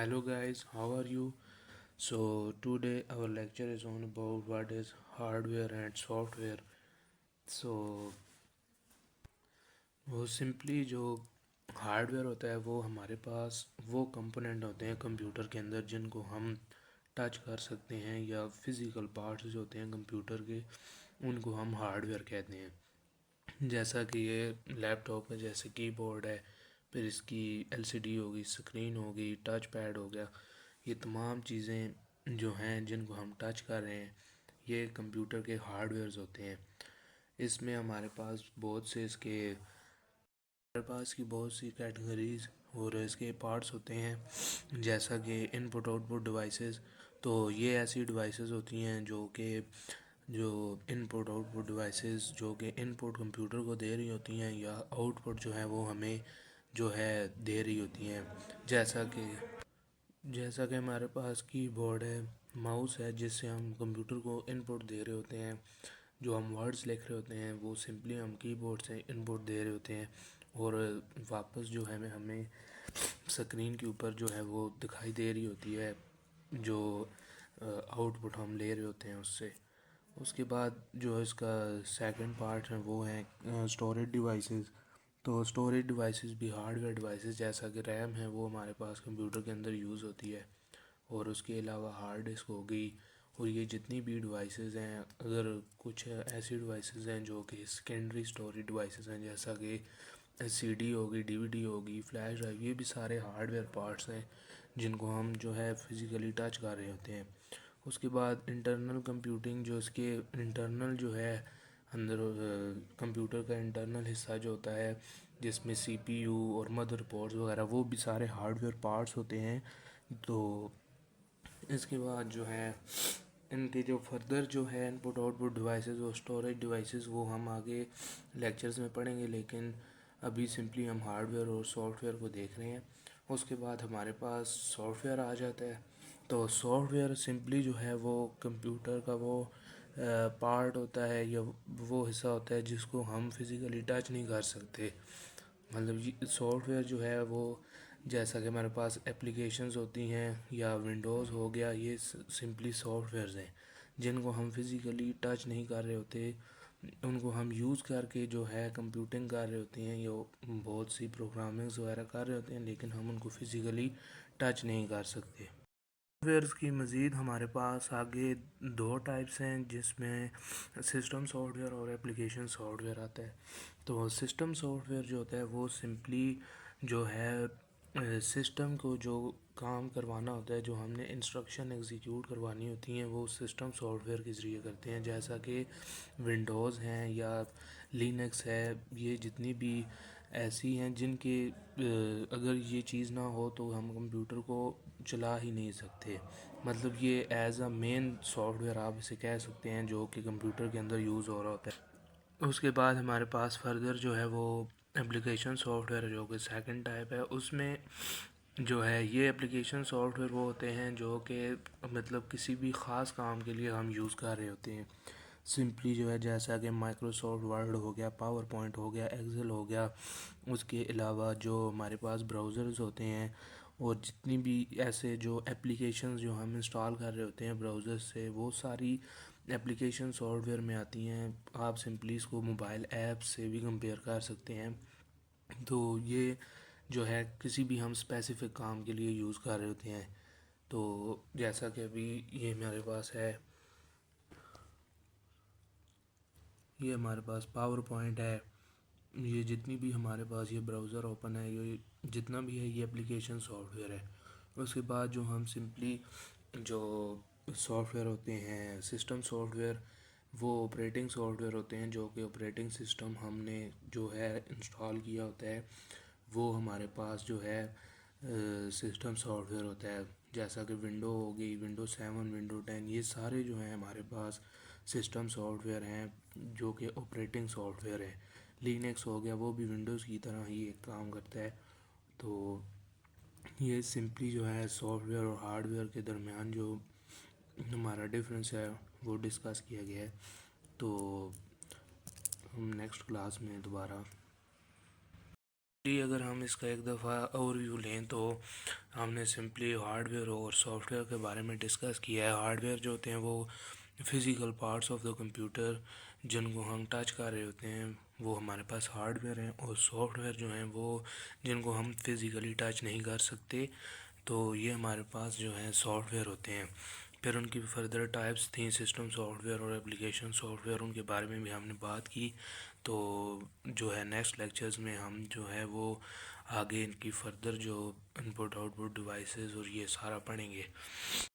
Hello guys, how are you? So today our lecture is on about what is hardware and software. So वो simply जो hardware होता है वो हमारे पास वो कंपोनेंट होते हैं कंप्यूटर के अंदर जिनको हम टच कर सकते हैं या फिज़िकल पार्ट्स जो होते हैं कंप्यूटर के उनको हम हार्डवेयर कहते हैं। जैसा कि ये लैपटॉप है, जैसे कीबोर्ड है, फिर इसकी एलसीडी होगी, स्क्रीन होगी, टच पैड हो गया। ये तमाम चीज़ें जो हैं जिनको हम टच कर रहे हैं ये कंप्यूटर के हार्डवेयर्स होते हैं। इसमें हमारे पास की बहुत सी कैटेगरीज और इसके पार्ट्स होते हैं, जैसा कि इनपुट आउटपुट डिवाइसेस। तो ये ऐसी डिवाइसेस होती हैं जो इनपुट आउटपुट डिवाइसेस जो कि इनपुट कंप्यूटर को दे रही होती हैं या आउटपुट जो है वो हमें जो है दे रही होती हैं। जैसा कि हमारे पास कीबोर्ड है, माउस है, जिससे हम कंप्यूटर को इनपुट दे रहे होते हैं। जो हम वर्ड्स लिख रहे होते हैं वो सिंपली हम कीबोर्ड से इनपुट दे रहे होते हैं और वापस जो है हमें स्क्रीन के ऊपर जो है वो दिखाई दे रही होती है जो आउटपुट हम ले रहे होते हैं उससे। उसके बाद जो इसका सेकंड पार्ट है वो है स्टोरेज डिवाइसेस। तो स्टोरेज डिवाइसेस भी हार्डवेयर डिवाइसेस, जैसा कि रैम है वो हमारे पास कंप्यूटर के अंदर यूज़ होती है, और उसके अलावा हार्ड डिस्क हो गई। और ये जितनी भी डिवाइसेस हैं, अगर कुछ ऐसी डिवाइसेस हैं जो कि सेकेंडरी स्टोरेज डिवाइसेस हैं, जैसा कि सीडी होगी, डीवीडी होगी, फ्लैश ड्राइव, ये भी सारे हार्डवेयर पार्ट्स हैं जिनको हम जो है फिज़िकली टच कर रहे होते हैं। उसके बाद इंटरनल कंप्यूटिंग, जो इसके इंटरनल जो है अंदर कंप्यूटर का इंटरनल हिस्सा जो होता है जिसमें सीपीयू और मदरबोर्ड्स वगैरह, वो भी सारे हार्डवेयर पार्ट्स होते हैं। तो इसके बाद जो है इनके जो फर्दर जो है इनपुट आउटपुट डिवाइसेस और स्टोरेज डिवाइसेस वो हम आगे लेक्चर्स में पढ़ेंगे, लेकिन अभी सिंपली हम हार्डवेयर और सॉफ्टवेयर को देख रहे हैं। उसके बाद हमारे पास सॉफ्टवेयर आ जाता है। तो सॉफ्टवेयर सिंपली जो है वो कंप्यूटर का वो पार्ट होता है या वो हिस्सा होता है जिसको हम फिज़िकली टच नहीं कर सकते। मतलब ये सॉफ्टवेयर जो है वो, जैसा कि हमारे पास एप्लीकेशंस होती हैं या विंडोज़ हो गया, ये सिंपली सॉफ्टवेयर्स हैं जिनको हम फिज़िकली टच नहीं कर रहे होते। उनको हम यूज़ करके जो है कंप्यूटिंग कर रहे होते हैं या बहुत सी प्रोग्रामिंग्स वगैरह कर रहे होते हैं, लेकिन हम उनको फिज़िकली टच नहीं कर सकते। सॉफ्टवेयर्स की मज़ीद हमारे पास आगे दो टाइप्स हैं, जिसमें सिस्टम सॉफ्टवेयर और एप्लीकेशन सॉफ्टवेयर आता है। तो सिस्टम सॉफ्टवेयर जो होता है वो सिंपली जो है सिस्टम को जो काम करवाना होता है, जो हमने इंस्ट्रक्शन एग्जीक्यूट करवानी होती हैं, वो सिस्टम सॉफ्टवेयर के ज़रिए करते हैं। जैसा कि विंडोज़ हैं या लिनक्स है, ये जितनी भी ऐसी हैं जिनके अगर ये चीज़ ना हो तो हम कंप्यूटर को चला ही नहीं सकते। मतलब ये एज अ मेन सॉफ्टवेयर आप इसे कह सकते हैं जो कि कंप्यूटर के अंदर यूज़ हो रहा होता है। उसके बाद हमारे पास फर्दर जो है वो एप्लीकेशन सॉफ्टवेयर जो कि सेकंड टाइप है। उसमें जो है ये एप्लीकेशन सॉफ्टवेयर वो होते हैं जो कि मतलब किसी भी ख़ास काम के लिए हम यूज़ कर रहे होते हैं। सिंपली जो है जैसा कि माइक्रोसॉफ्ट वर्ड हो गया, पावर पॉइंट हो गया, एक्सेल हो गया। उसके अलावा जो हमारे पास ब्राउज़र्स होते हैं और जितनी भी ऐसे जो एप्लीकेशंस जो हम इंस्टॉल कर रहे होते हैं ब्राउज़र से, वो सारी एप्लीकेशन सॉफ्टवेयर में आती हैं। आप सिंपली इसको मोबाइल ऐप से भी कंपेयर कर सकते हैं। तो ये जो है किसी भी हम स्पेसिफिक काम के लिए यूज़ कर रहे होते हैं। तो जैसा कि अभी ये हमारे पास है, ये हमारे पास पावर पॉइंट है, ये जितनी भी हमारे पास ये ब्राउज़र ओपन है, ये जितना भी है ये एप्लीकेशन सॉफ्टवेयर है। उसके बाद जो हम सिंपली जो सॉफ्टवेयर होते हैं सिस्टम सॉफ्टवेयर, वो ऑपरेटिंग सॉफ्टवेयर होते हैं जो कि ऑपरेटिंग सिस्टम हमने जो है इंस्टॉल किया होता है, वो हमारे पास जो है सिस्टम सॉफ्टवेयर होता है। जैसा कि विंडो हो गई, विंडो 7, विंडो 10, ये सारे जो हैं हमारे पास सिस्टम सॉफ्टवेयर हैं जो कि ऑपरेटिंग सॉफ्टवेयर है। लिनक्स हो गया, वो भी विंडोज़ की तरह ही एक काम करता है। तो ये सिंपली जो है सॉफ्टवेयर और हार्डवेयर के दरमियान जो हमारा डिफरेंस है वो डिस्कस किया गया है। तो हम नेक्स्ट क्लास में दोबारा جی اگر ہم اس کا ایک دفعہ اوور ویو لیں تو ہم نے سمپلی ہارڈ ویئر اور سافٹ ویئر کے بارے میں ڈسکس کیا ہے۔ ہارڈ ویئر جو ہوتے ہیں وہ physical parts of the computer جن کو ہم ٹچ کر رہے ہوتے ہیں وہ ہمارے پاس ہارڈ ویئر ہیں، اور سافٹ ویئر جو ہیں وہ جن کو ہم فزیکلی ٹچ نہیں کر سکتے، تو یہ ہمارے پاس جو ہیں سافٹ ویئر ہوتے ہیں۔ پھر ان کی فردر ٹائپس تھیں سسٹم سافٹ ویئر اور اپلیکیشن سافٹ ویئر، ان کے بارے میں بھی ہم نے بات کی۔ تو جو ہے نیکسٹ لیکچرز میں ہم جو ہے وہ آگے ان کی فردر جو ان پٹ آؤٹ پٹ ڈیوائسز اور یہ سارا پڑھیں گے۔